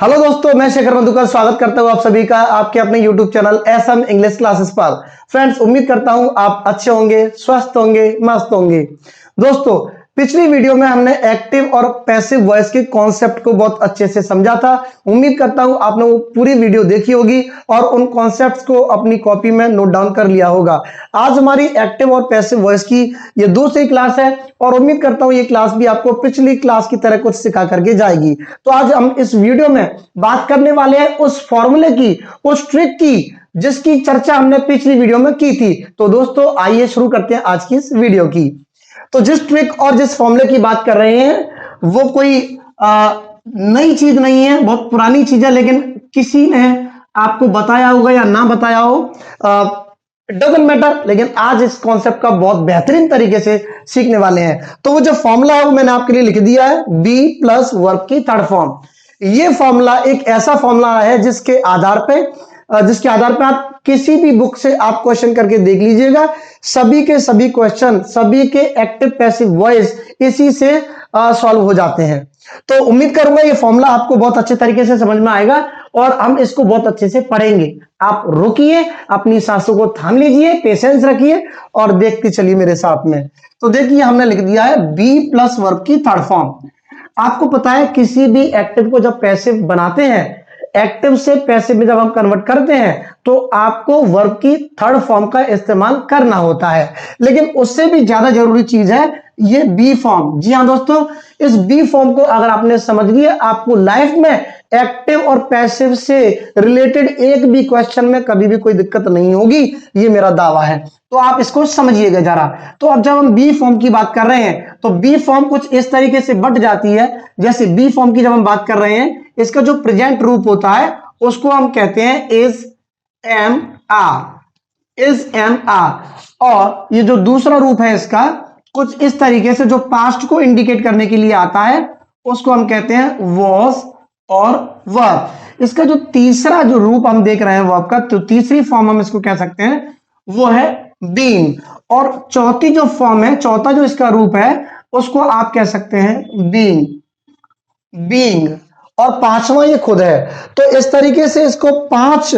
Hello दोस्तों, मैं शेखर मधुकर स्वागत करता हूं आप सभी का आपके अपने YouTube channel SM English classes पर। फ्रेंड्स, उम्मीद करता हूं आप अच्छे होंगे, स्वस्थ होंगे, मस्त होंगे। दोस्तों, पिछली वीडियो में हमने एक्टिव और पैसिव वॉइस के कॉन्सेप्ट को बहुत अच्छे से समझा था। उम्मीद करता हूं आपने वो पूरी वीडियो देखी होगी और उन कॉन्सेप्ट्स को अपनी कॉपी में नोट डाउन कर लिया होगा। आज हमारी एक्टिव और पैसिव वॉइस की ये दूसरी क्लास है और उम्मीद करता हूं ये क्लास भी आपको पिछली क्लास की तरह कुछ सिखा करके जाएगी। तो आज हम इस वीडियो में बात करने वाले हैं उस फॉर्मूले की, उस ट्रिक की जिसकी चर्चा हमने पिछली वीडियो में की थी। तो दोस्तों, आइए शुरू करते हैं आज की इस वीडियो की। तो जिस ट्रिक और जिस फॉर्मूले की बात कर रहे हैं वो कोई नई चीज नहीं है, बहुत पुरानी चीज है, लेकिन किसी ने आपको बताया होगा या ना बताया हो, डजंट मैटर, लेकिन आज इस कॉन्सेप्ट का बहुत बेहतरीन तरीके से सीखने वाले हैं। तो वो जो फॉर्मूला है वो मैंने आपके लिए लिख दिया है, बी प्लस वर्ब की थर्ड फॉर्म। ये फॉर्मूला एक ऐसा फॉर्मूला है जिसके आधार पे आप किसी भी बुक से आप क्वेश्चन करके देख लीजिएगा। सभी के सभी क्वेश्चन, सभी के एक्टिव पैसिव वॉइस इसी से सॉल्व हो जाते हैं। तो उम्मीद करूंगा ये फॉर्मूला आपको बहुत अच्छे तरीके से समझ में आएगा और हम इसको बहुत अच्छे से पढ़ेंगे। आप रुकिए, अपनी सांसों को थाम लीजिए, पेशेंस रखिए और देखते चलिए मेरे साथ में। तो देखिए, हमने लिख दिया है बी प्लस वर्ब की थर्ड फॉर्म। आपको पता है किसी भी एक्टिव को जब पैसिव बनाते हैं, एक्टिव से पैसिव में जब हम कन्वर्ट करते हैं तो आपको वर्ब की थर्ड फॉर्म का इस्तेमाल करना होता है। लेकिन उससे भी ज्यादा जरूरी चीज है ये बी फॉर्म। जी हां दोस्तों, इस बी फॉर्म को अगर आपने समझ लिया, आपको लाइफ में एक्टिव और पैसिव से रिलेटेड एक भी क्वेश्चन में कभी भी कोई दिक्कत नहीं होगी, ये मेरा दावा है। तो आप इसको समझिएगा जरा। तो अब जब हम बी फॉर्म की बात कर रहे हैं तो बी फॉर्म कुछ इस तरीके से बट जाती है। जैसे बी फॉर्म की जब हम बात कर रहे हैं, इसका जो प्रेजेंट रूप होता है उसको हम कहते हैं इज एम आर। और ये जो दूसरा रूप है इसका कुछ इस तरीके से जो पास्ट को इंडिकेट करने के लिए आता है उसको हम कहते हैं वॉज और वर्ब। इसका जो तीसरा जो रूप हम देख रहे हैं वर्ब का, तो तीसरी फॉर्म हम इसको कह सकते हैं वो है बीइंग। और चौथी जो फॉर्म है, चौथा जो इसका रूप है उसको आप कह सकते हैं बीइंग। और पांचवा ये खुद है। तो इस तरीके से इसको 5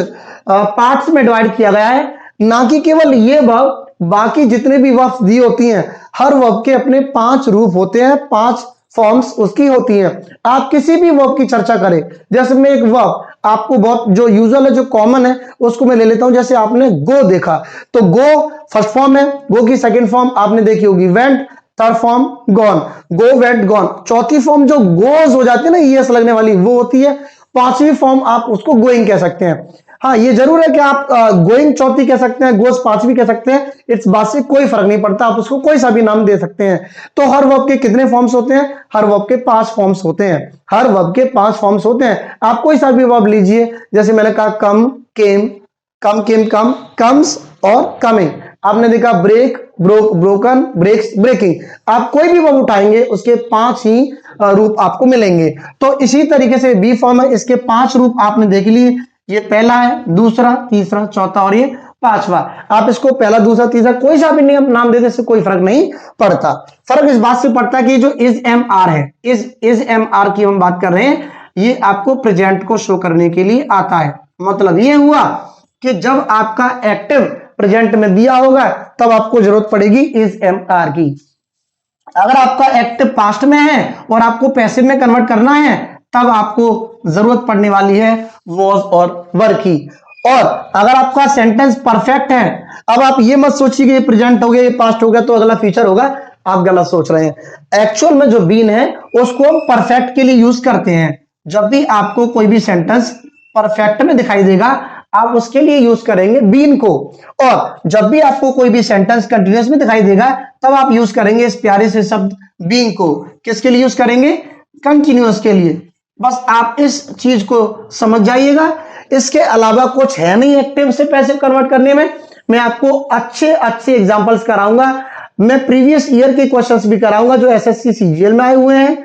पार्ट्स में डिवाइड किया गया है। ना कि केवल ये वर्ब, बाकी जितने भी वर्ब्स दी होती हैं, हर वर्ब के अपने 5 रूप होते हैं, 5 फॉर्म्स उसकी होती हैं। आप किसी भी वर्ब की चर्चा करें, जैसे मैं एक वर्ब आपको बहुत जो यूजुअल है, जो कॉमन है, उसको मैं ले लेता हूं। जैसे आपने गो देखा, तो गो फर्स्ट फॉर्म है, गो की सेकंड फॉर्म आपने देखी होगी went, third form gone, go went gone. चौथी फॉर्म जो गोज हो जाती है ना, ईएस लगने वाली, वो होती है। पांचवी फॉर्म आप उसको गोइंग कह सकते हैं। हाँ, ये जरूर है कि आप गोइंग चौथी कह सकते हैं, गोज पांचवी कह सकते हैं। इस बात से कोई फर्क नहीं पड़ता, आप उसको कोई सा भी नाम दे सकते हैं। तो हर वर्ब के कितने फॉर्म्स होते हैं? हर वर्ब के 5 फॉर्म्स होते हैं। हर वर्ब के 5 फॉर्म्स होते हैं। आप कोई सा भी वर्ब लीजिए, जैसे मैंने कहा कम, केम, कम्स और कमिंग। आपने देखा break, broke, broken, breaks, breaking. आप कोई भी वर्ब उठाएंगे उसके 5 ही रूप आपको मिलेंगे। तो इसी तरीके से बी फॉर्म है, इसके 5 रूप आपने देख लिए। ये पहला है, दूसरा, तीसरा, चौथा और ये पांचवा। आप इसको पहला, दूसरा, तीसरा कोई सा भी नाम देने से कोई फर्क नहीं पड़ता। फर्क इस बात से पड़ता है कि जो इज एम आर है, इज एम आर की हम बात कर रहे हैं, ये आपको प्रेजेंट को शो करने के लिए आता है। मतलब ये हुआ कि जब आपका एक्टिव प्रेजेंट में दिया होगा तब आपको जरूरत पड़ेगी इज एम आर की। अगर आपका एक्टिव पास्ट में है और आपको पैसिव में कन्वर्ट करना है, तब आपको जरूरत पड़ने वाली है वॉज और वर की। और अगर आपका सेंटेंस परफेक्ट है, अब आप ये मत सोचिए कि ये प्रेजेंट हो गया, ये पास्ट हो गया तो अगला फ्यूचर होगा, आप गलत सोच रहे हैं। एक्चुअल में जो बीन है उसको हम परफेक्ट के लिए यूज करते हैं। जब भी आपको कोई भी सेंटेंस परफेक्ट में दिखाई देगा, आप उसके लिए यूज करेंगे बीन को। और जब भी आपको कोई भी सेंटेंस कंटिन्यूअस में दिखाई देगा, तब आप यूज करेंगे इस प्यारे से शब्द बीइंग को। किसके लिए यूज करेंगे? कंटिन्यूअस के लिए। बस आप इस चीज को समझ जाइएगा। इसके अलावा कुछ है नहीं एक्टिव से पैसिव कन्वर्ट करने में। मैं आपको अच्छे एग्जांपल्स कराऊंगा। मैं प्रीवियस ईयर के क्वेश्चंस भी कराऊंगा जो एसएससी सीजीएल में आए हुए हैं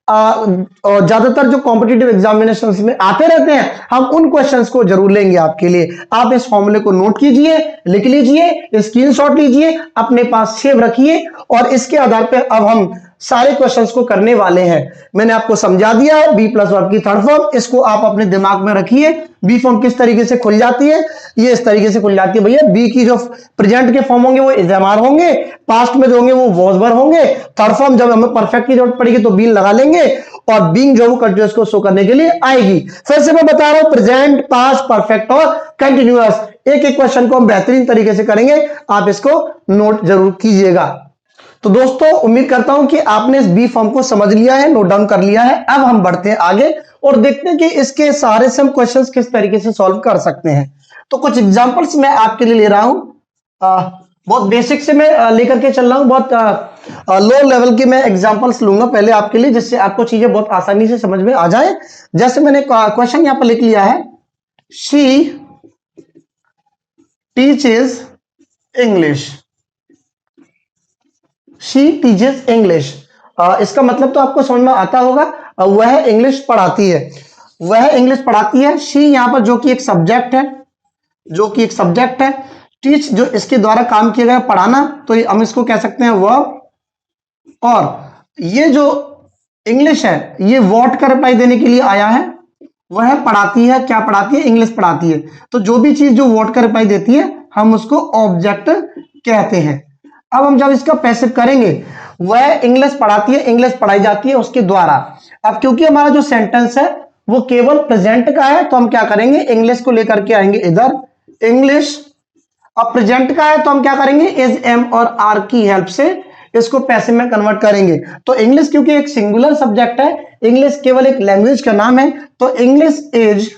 और ज्यादातर जो कॉम्पिटिटिव एग्जामिनेशंस में आते रहते हैं, हम उन क्वेश्चंस को जरूर लेंगे आपके लिए। आप इस फॉर्मूले को नोट कीजिए, लिख लीजिए, स्क्रीनशॉट लीजिए, अपने पास सेव रखिए और इसके आधार पर अब हम सारे क्वेश्चंस को करने वाले हैं। मैंने आपको समझा दिया है बी प्लस वर्ब की थर्ड फॉर्म, इसको आप अपने दिमाग में रखिए। बी फॉर्म किस तरीके से खुल जाती है, ये इस तरीके से खुल जाती है भैया। बी की जो प्रेजेंट के फॉर्म होंगे वो इज एम आर होंगे, पास्ट में जो होंगे वो वॉज वर होंगे, थर्ड फॉर्म जब हमें परफेक्ट की जरूरत पड़ेगी तो बीन लगा लेंगे, और बीइंग जो कंटिन्यूअस को शो करने के लिए आएगी। फिर से मैं बता रहा हूं, प्रेजेंट, पास्ट, परफेक्ट और कंटिन्यूअस, एक एक क्वेश्चन को हम बेहतरीन तरीके से करेंगे, आप इसको नोट जरूर कीजिएगा। तो दोस्तों उम्मीद करता हूं कि आपने इस बी फॉर्म को समझ लिया है, नोट डाउन कर लिया है। अब हम बढ़ते हैं आगे और देखते हैं कि इसके सारे से हम क्वेश्चंस किस तरीके से सॉल्व कर सकते हैं। तो कुछ एग्जांपल्स मैं आपके लिए ले रहा हूं, बहुत बेसिक से मैं लेकर के चल रहा हूं, बहुत लो लेवल की मैं एग्जांपल्स लूंगा पहले आपके लिए, जिससे आपको चीजें बहुत आसानी से समझ में आ जाए। जैसे मैंने क्वेश्चन यहां पर लिख लिया है, she teaches English, she teaches English, इसका मतलब तो आपको समझ में आता होगा, वह इंग्लिश पढ़ाती है, वह इंग्लिश पढ़ाती है। शी यहां पर जो कि एक सब्जेक्ट है, जो कि एक सब्जेक्ट है, टीच जो इसके द्वारा काम किया गया पढ़ाना, तो हम इसको कह सकते हैं वर्ब, और ये जो इंग्लिश है ये व्हाट का रिप्लाई देने के लिए आया है, वह पढ़ाती है, क्या पढ़ाती है, इंग्लिश पढ़ाती है। तो जो भी चीज जो व्हाट का रिप्लाई देती है हम उसको ऑब्जेक्ट कहते हैं। अब हम जब इसका पैसिव करेंगे, वह इंग्लिश पढ़ाती है, इंग्लिश पढ़ाई जाती है उसके द्वारा। अब क्योंकि हमारा जो सेंटेंस है वो केवल प्रेजेंट का है, तो हम क्या करेंगे, इंग्लिश को लेकर के आएंगे इधर, इंग्लिश। अब प्रेजेंट का है तो हम क्या करेंगे, इज, एम और आर की हेल्प से इसको पैसिव में कन्वर्ट करेंगे। तो इंग्लिश क्योंकि एक सिंगुलर सब्जेक्ट है, इंग्लिश केवल एक लैंग्वेज का नाम है, तो इंग्लिश इज,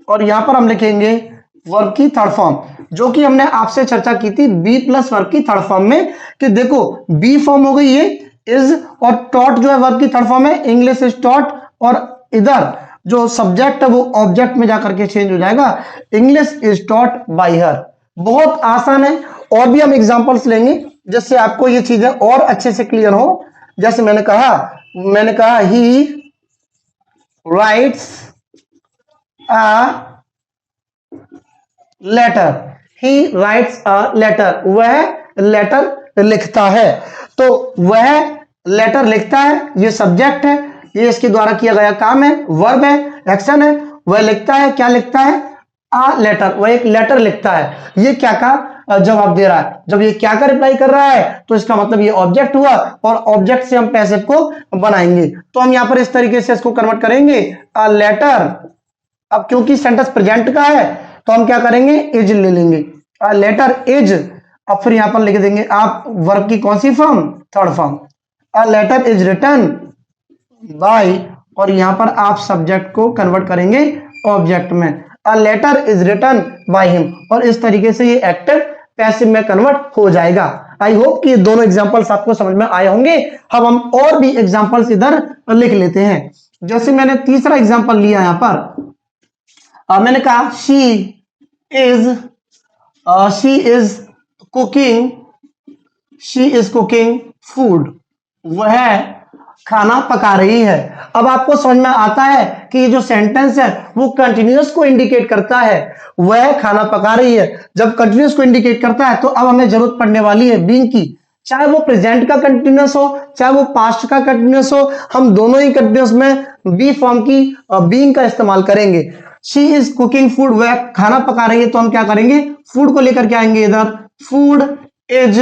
और यहां पर हम लिखेंगे वर्ब की थर्ड फॉर्म, जो कि हमने आपसे चर्चा की थी बी प्लस वर्ब की थर्ड फॉर्म में, कि देखो बी फॉर्म हो गई ये इज, और टॉट जो है वर्ब की थर्ड फॉर्म है, इंग्लिश इज टॉट, और इधर जो सब्जेक्ट है वो ऑब्जेक्ट में जाकर के चेंज हो जाएगा, इंग्लिश इज टॉट बाय हर। बहुत आसान है, और भी हम एग्जांपल्स लेंगे जिससे आपको ये चीजें और अच्छे से क्लियर हो। जैसे मैंने कहा he writes a letter, he writes a letter, वह लेटर लिखता है। तो वह लेटर लिखता है, ये सब्जेक्ट है, ये इसके द्वारा किया गया काम है, वर्ब है, एक्शन है, वह लिखता है, क्या लिखता है, आ लेटर, वह एक लेटर लिखता है। ये क्या का जवाब दे रहा है, जब ये क्या का रिप्लाई कर रहा है तो इसका मतलब ये ऑब्जेक्ट हुआ, और ऑब्जेक्ट से हम पैसिव को बनाएंगे। तो हम यहां पर इस तरीके से इसको कन्वर्ट करेंगे, अ लेटर। अब क्योंकि सेंटेंस प्रेजेंट का है तो हम क्या करेंगे, इज ले लेंगे, अ लेटर इज। अब फिर यहां पर लिख देंगे आप वर्ब की कौन सी form, third form, a letter is written by, और यहां पर आप सब्जेक्ट को कन्वर्ट करेंगे ऑब्जेक्ट में, a letter is written by him, और इस तरीके से ये एक्टिव पैसिव में कन्वर्ट हो जाएगा। आई होप कि ये दोनों एग्जांपल्स आपको समझ में आए होंगे। अब हम और भी एग्जांपल्स इधर लिख लेते हैं। जैसे मैंने तीसरा एग्जांपल लिया यहां पर, मैंने कहा शी इज कुकिंग फूड, वह खाना पका रही है। अब आपको समझ में आता है कि ये जो सेंटेंस है वो कंटिन्यूअस को इंडिकेट करता है, वह खाना पका रही है। जब कंटिन्यूअस को इंडिकेट करता है तो अब हमें जरूरत पड़ने वाली है बीइंग की, चाहे वो प्रेजेंट का कंटिन्यूअस हो, चाहे वो पास्ट का कंटिन्यूअस हो, हम दोनों ही कंटिन्यूअस में बी फॉर्म की बीइंग का इस्तेमाल करेंगे। शी इज कुकिंग फूड, वह खाना पका रही है, तो हम क्या करेंगे, फूड को लेकर के आएंगे इधर, फूड इज,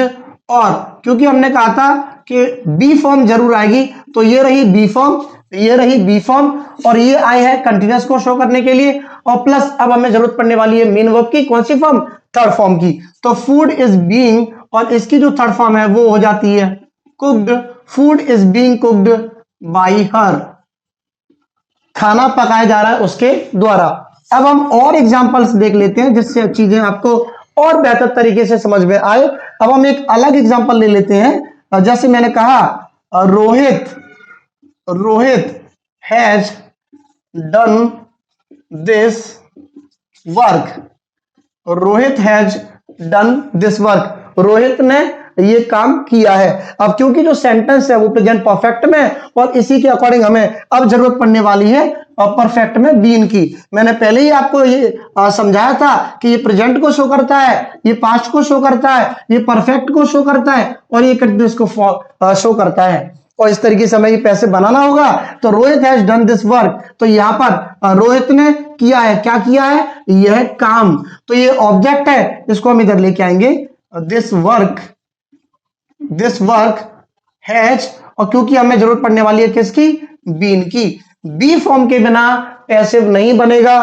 और क्योंकि हमने कहा था कि बी फॉर्म जरूर आएगी, तो ये रही बी फॉर्म, ये रही बी फॉर्म, और ये आई है कंटिन्यूअस को शो करने के लिए, और प्लस अब हमें जरूरत पड़ने वाली है मेन वर्ब की, कौन सी फॉर्म, थर्ड फॉर्म की। तो फूड इज बीइंग, और इसकी जो थर्ड फॉर्म है वो हो जाती है cooked, food is being cooked bye हर, खाना पकाया जा रहा है उसके द्वारा। अब हम और एग्जांपल्स देख लेते हैं जिससे चीजें आपको और बेहतर तरीके से समझ में आए। अब हम एक अलग एग्जांपल ले लेते हैं। जैसे मैंने कहा Rohit has done this work, Rohit has done this work, Rohit ने ये काम किया है। अब क्योंकि जो सेंटेंस है वो प्रेजेंट परफेक्ट में, और इसी के अकॉर्डिंग हमें अब जरूरत पड़ने वाली है परफेक्ट में बीन की। मैंने पहले ही आपको ये समझाया था कि ये प्रेजेंट को शो करता है, ये पास्ट को शो करता है, ये परफेक्ट को शो करता है, और ये कंटिन्यूअस को शो करता है। और इस तरीके से हमें ये पैसे बनाना होगा। तो Rohit has done this work, तो यहाँ पर रोहित ने किया है, क्या किया है, यह काम। तो ये ऑब्जेक्ट है, इसको हम इधर लेके आएंगे, दिस वर्क हैज, और क्योंकि हमें जरूरत पड़ने वाली है किसकी, बीन की। बी फॉर्म के बिना पैसिव नहीं बनेगा।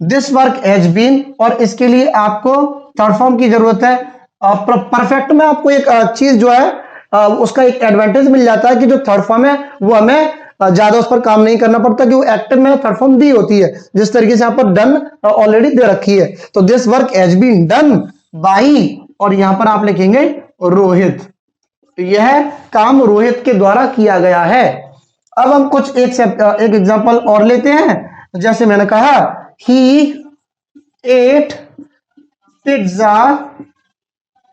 दिस वर्क हैज बीन, और इसके लिए आपको थर्ड फॉर्म की जरूरत है। परफेक्ट में आपको एक चीज जो है उसका एक एडवांटेज मिल जाता है कि जो थर्ड फॉर्म है वो हमें ज्यादा उस पर काम नहीं करना पड़ता, कि वो एक्टिव में थर्ड फॉर्म दी होती है, जिस तरीके से यहाँ पर डन ऑलरेडी दे रखी है। तो this work has been done by, और यहां पर आप लिखेंगे रोहित, यह काम रोहित के द्वारा किया गया है। अब हम कुछ एक एग्जांपल और लेते हैं। जैसे मैंने कहा, ही एट पिज्जा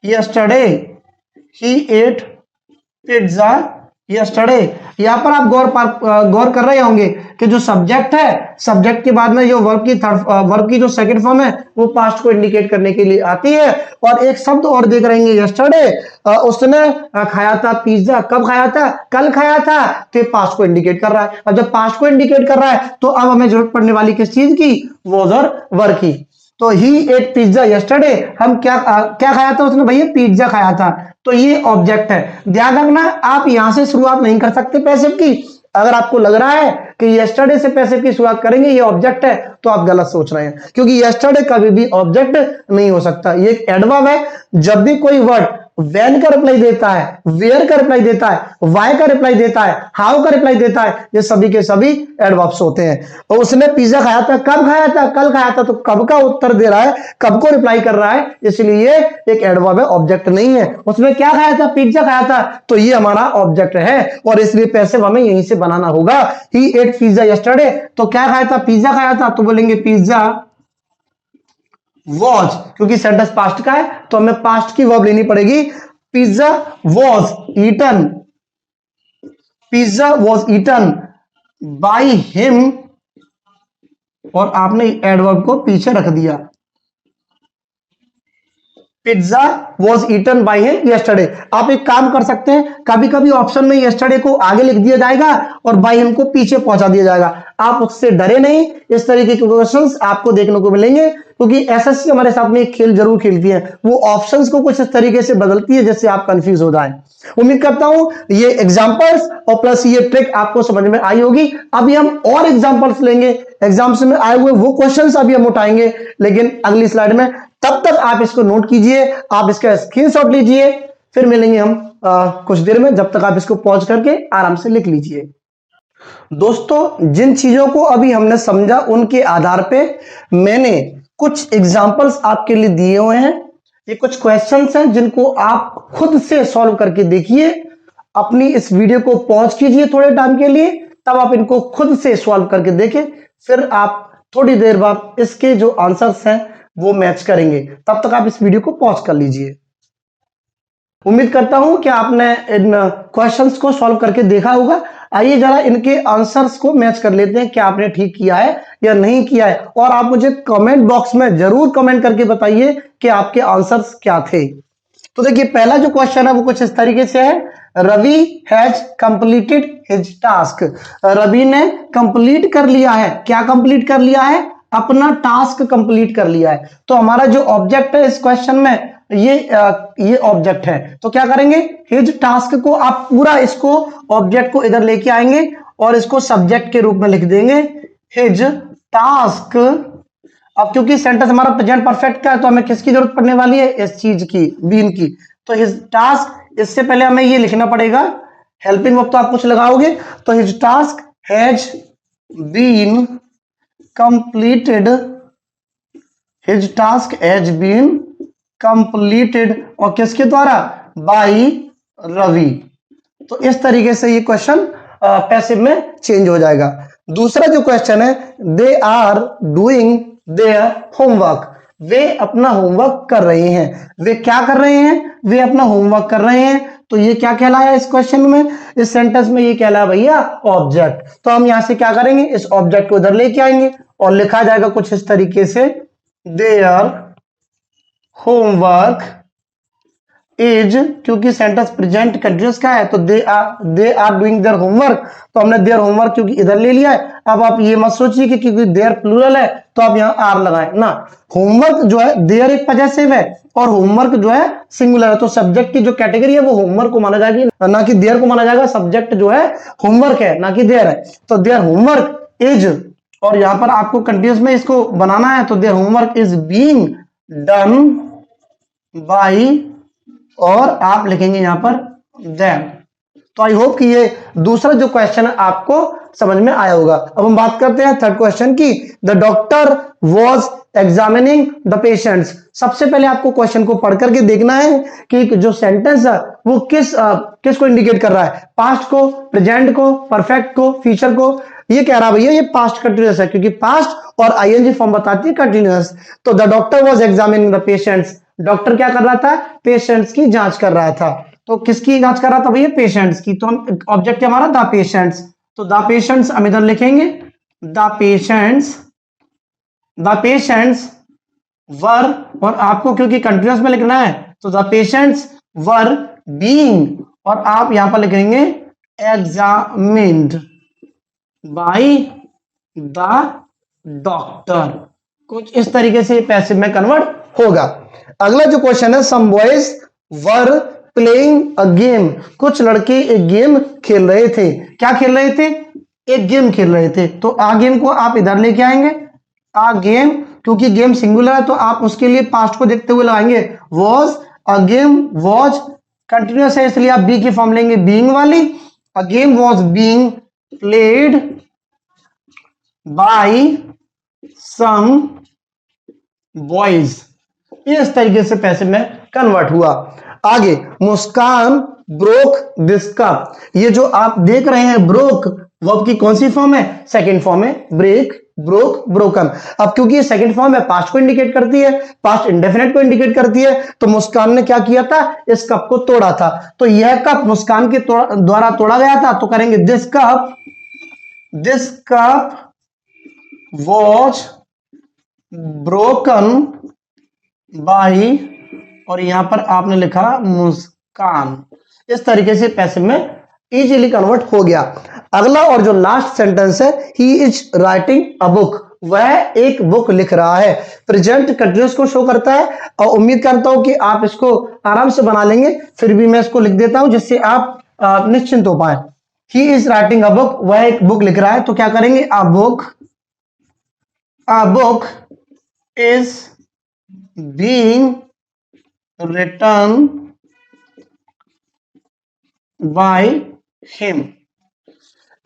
यस्टरडे, ही एट पिज्जा यस्टरडे। यहां पर आप गौर कर रहे होंगे कि जो सब्जेक्ट है, सब्जेक्ट के बाद में जो वर्ब की जो सेकंड फॉर्म है वो पास्ट को इंडिकेट करने के लिए आती है। और एक शब्द और देख रहेंगे, यस्टरडे, उसने खाया था पिज्जा, कब खाया था, कल खाया था, तो ये पास्ट को इंडिकेट कर रहा है। अब जब पास्ट को इंडिकेट कर रहा है तो अब हमें जरूरत पड़ने वाली किस चीज की, वॉज और वर की। तो ही एट पिज्जा यस्टरडे, हम क्या खाया था उसने, भैया पिज्जा खाया था, तो ये ऑब्जेक्ट है। ध्यान रखना, आप यहां से शुरुआत नहीं कर सकते पैसिव की। अगर आपको लग रहा है कि यस्टरडे से पैसिव की शुरुआत करेंगे, ये ऑब्जेक्ट है, तो आप गलत सोच रहे हैं, क्योंकि यस्टरडे कभी भी ऑब्जेक्ट नहीं हो सकता। ये एक एडवर्ब है। जब भी कोई वर्ड when का रिप्लाई देता है, where का रिप्लाई देता है, why का रिप्लाई देता है, how का रिप्लाई देता है, ये सभी के सभी एडवर्ब्स होते हैं। और उसने पिज्जा खाया था, कब खाया था, कल खाया था, तो कब का उत्तर दे रहा है, कब को रिप्लाई कर रहा है, इसलिए एक एडवर्ब है, ऑब्जेक्ट नहीं है। उसने क्या खाया था, पिज्जा खाया था, तो ये हमारा ऑब्जेक्ट है, और इसलिए पैसिव हमें यहीं से बनाना होगा। ही एट पिज्जा यस्टरडे, तो क्या खाया था, पिज्जा खाया था, तो बोलेंगे पिज्जा वॉज, क्योंकि सेंटेंस पास्ट का है तो हमें पास्ट की वर्ब लेनी पड़ेगी। Pizza was eaten, pizza was eaten by him, और आपने एडवर्ब को पीछे रख दिया। Pizza was eaten by him yesterday. आप एक काम कर सकते हैं, कभी कभी ऑप्शन में यस्टरडे को आगे लिख दिया जाएगा और बाय हिम को पीछे पहुंचा दिया जाएगा। आप उससे डरे नहीं, इस तरीके के क्वेश्चंस आपको देखने को मिलेंगे, क्योंकि एसएससी हमारे साथ में एक खेल जरूर खेलती है, वो ऑप्शंस को कुछ इस तरीके से बदलती है जिससे आप कंफ्यूज हो जाएं। उम्मीद करता हूं ये एग्जांपल्स और प्लस ये ट्रिक आपको समझ में आई होगी। अभी हम और एग्जांपल्स लेंगे, एग्जाम्स में आए हुए वो क्वेश्चंस अभी हम उठाएंगे, लेकिन अगली स्लाइड में। तब तक आप इसको नोट कीजिए, आप इसका स्क्रीनशॉट लीजिए, फिर मिलेंगे हम कुछ देर में। जब तक आप इसको पॉज करके आराम से लिख लीजिए। दोस्तों, जिन चीजों को अभी हमने समझा उनके आधार पे मैंने कुछ एग्जांपल्स आपके लिए दिए हुए हैं। ये कुछ क्वेश्चंस हैं जिनको आप खुद से सॉल्व करके देखिए। अपनी इस वीडियो को पॉज कीजिए थोड़े टाइम के लिए, तब आप इनको खुद से सॉल्व करके देखें, फिर आप थोड़ी देर बाद इसके जो आंसर्स हैं वो मैच करेंगे। तब तक आप इस वीडियो को पॉज कर लीजिए। उम्मीद करता हूं कि आपने इन क्वेश्चंस को सॉल्व करके देखा होगा। आइए जरा इनके आंसर्स को मैच कर लेते हैं, क्या आपने ठीक किया है या नहीं किया है, और आप मुझे कमेंट बॉक्स में जरूर कमेंट करके बताइए कि आपके आंसर्स क्या थे। तो देखिए, पहला जो क्वेश्चन है वो कुछ इस तरीके से है, Ravi has completed his task. Ravi ने कंप्लीट कर लिया है, क्या कंप्लीट कर लिया है, अपना टास्क कंप्लीट कर लिया है। तो हमारा जो ऑब्जेक्ट है इस क्वेश्चन में ये ऑब्जेक्ट है, तो क्या करेंगे, हिज टास्क को आप पूरा इसको ऑब्जेक्ट को इधर लेके आएंगे और इसको सब्जेक्ट के रूप में लिख देंगे, हिज टास्क। अब क्योंकि सेंटेंस हमारा प्रेजेंट परफेक्ट का है तो हमें किसकी जरूरत पड़ने वाली है, इस चीज की, बीन की। तो हिज टास्क, इससे पहले हमें ये लिखना पड़ेगा, हेल्पिंग वर्ब तो आप कुछ लगाओगे, तो his task has been completed, his task has been completed, और किसके द्वारा, बाय रवि। तो इस तरीके से ये क्वेश्चन पैसिव में चेंज हो जाएगा। दूसरा जो क्वेश्चन है, they are doing their homework, वे अपना होमवर्क कर रहे हैं। वे क्या कर रहे हैं, वे अपना होमवर्क कर रहे हैं। तो ये क्या कहलाया इस क्वेश्चन में, इस सेंटेंस में, ये कहलाया भैया ऑब्जेक्ट। तो हम यहां से क्या करेंगे, इस ऑब्जेक्ट को इधर लेके आएंगे और लिखा जाएगा कुछ इस तरीके से, देयर होमवर्क इज, क्योंकि सेंटेंस प्रेजेंट कंटिन्यूअस का है तो they are doing their homework, तो हमने देयर होमवर्क क्योंकि इधर ले लिया है। अब आप ये मत सोचिए कि क्योंकि देयर प्लूरल है तो आप यहाँ आर लगाएं ना। होमवर्क जो है देयर एक पजेसिव है और होमवर्क जो है सिंगुलर है, तो सब्जेक्ट की जो कैटेगरी है वो होमवर्क को माना जाएगी, ना कि देयर को माना जाएगा। सब्जेक्ट जो है होमवर्क है ना कि देयर है, तो देयर होमवर्क इज, और यहां पर आपको कंटिन्यूअस में इसको बनाना है तो there homework is being done by, और आप लिखेंगे यहां पर देम। तो आई होप कि ये दूसरा जो क्वेश्चन है आपको समझ में आया होगा। अब हम बात करते हैं थर्ड क्वेश्चन की। The doctor was examining the patients. सबसे पहले आपको क्वेश्चन को पढ़ करके देखना है कि जो सेंटेंस है वो किसको इंडिकेट कर रहा है, पास्ट को, प्रेजेंट को, परफेक्ट को, फ्यूचर को। ये कह रहा भैया ये पास्ट कंटिन्यूअस है, क्योंकि पास्ट और आईएनजी फॉर्म बताती है कंटिन्यूअस। तो the doctor was examining the patients, doctor क्या कर रहा था, पेशेंट्स की जांच कर रहा था। तो किसकी जांच कर रहा था भैया, पेशेंट्स की। तो हम ऑब्जेक्ट हमारा द पेशेंट्स, तो द पेशेंट्स हम इधर लिखेंगे द पेशेंट्स वर, और आपको क्योंकि कंटिन्यूअस में लिखना है तो द पेशेंट्स वर बीइंग, और आप यहां पर लिखेंगे एग्जामिन्ड बाय द डॉक्टर। कुछ इस तरीके से पैसिव में कन्वर्ट होगा। अगला जो क्वेश्चन है, some boys were playing a game, कुछ लड़के एक गेम खेल रहे थे। क्या खेल रहे थे, एक गेम खेल रहे थे। तो आ गेम को आप इधर लेके आएंगे, आ गेम, क्योंकि गेम सिंगुलर है तो आप उसके लिए पास्ट को देखते हुए लगाएंगे। Was, a game was continuous है इसलिए आप बी की फॉर्म लेंगे बीइंग वाली। A game was being played by some boys, इस तरीके से पैसिव में कन्वर्ट हुआ। आगे, मुस्कान ब्रोक दिस कप, ये जो आप देख रहे हैं ब्रोक, वर्ब की कौन सी फॉर्म है, सेकंड फॉर्म है, ब्रेक, ब्रोक, ब्रोकन। अब क्योंकि ये सेकंड फॉर्म है, पास्ट को इंडिकेट करती है, पास्ट इंडेफिनिट को इंडिकेट करती है, तो मुस्कान ने क्या किया था, इस कप को तोड़ा था। तो यह कप मुस्कान के द्वारा तोड़ा गया था, तो करेंगे this cup was broken by, और यहां पर आपने लिखा मुस्कान। इस तरीके से पैसिव में इजीली कन्वर्ट हो गया। अगला और जो लास्ट सेंटेंस है, ही इज राइटिंग अ बुक, वह एक बुक लिख रहा है। प्रेजेंट कंटिन्यूअस को शो करता है और उम्मीद करता हूं कि आप इसको आराम से बना लेंगे, फिर भी मैं इसको लिख देता हूं जिससे आप निश्चिंत हो पाए। He is writing a book, वह एक बुक लिख रहा है, तो क्या करेंगे, a book is being written by him,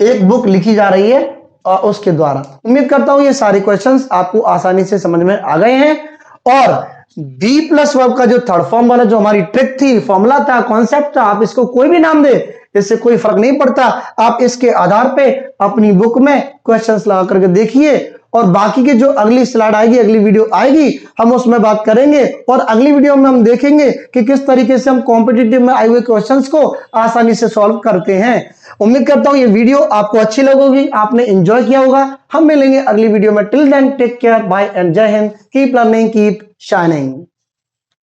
एक बुक लिखी जा रही है उसके द्वारा। उम्मीद करता हूं ये सारे क्वेश्चंस आपको आसानी से समझ में आ गए हैं। और बी प्लस वर्ब का जो थर्ड फॉर्म वाला जो हमारी ट्रिक थी, फॉर्मूला था, कॉन्सेप्ट था, आप इसको कोई भी नाम दे, इससे कोई फर्क नहीं पड़ता। आप इसके आधार पे अपनी बुक में क्वेश्चंस लगा करके देखिए, और बाकी के जो अगली स्लाइड आएगी, अगली वीडियो आएगी, हम उसमें बात करेंगे। और अगली वीडियो में हम देखेंगे कि किस तरीके से हम कॉम्पिटिटिव में आए हुए क्वेश्चंस को आसानी से सॉल्व करते हैं। उम्मीद करता हूं ये वीडियो आपको अच्छी लगेगी, आपने एंजॉय किया होगा। हम मिलेंगे अगली वीडियो में। Till then take care, bye and जय Hind. Keep learning, keep shining.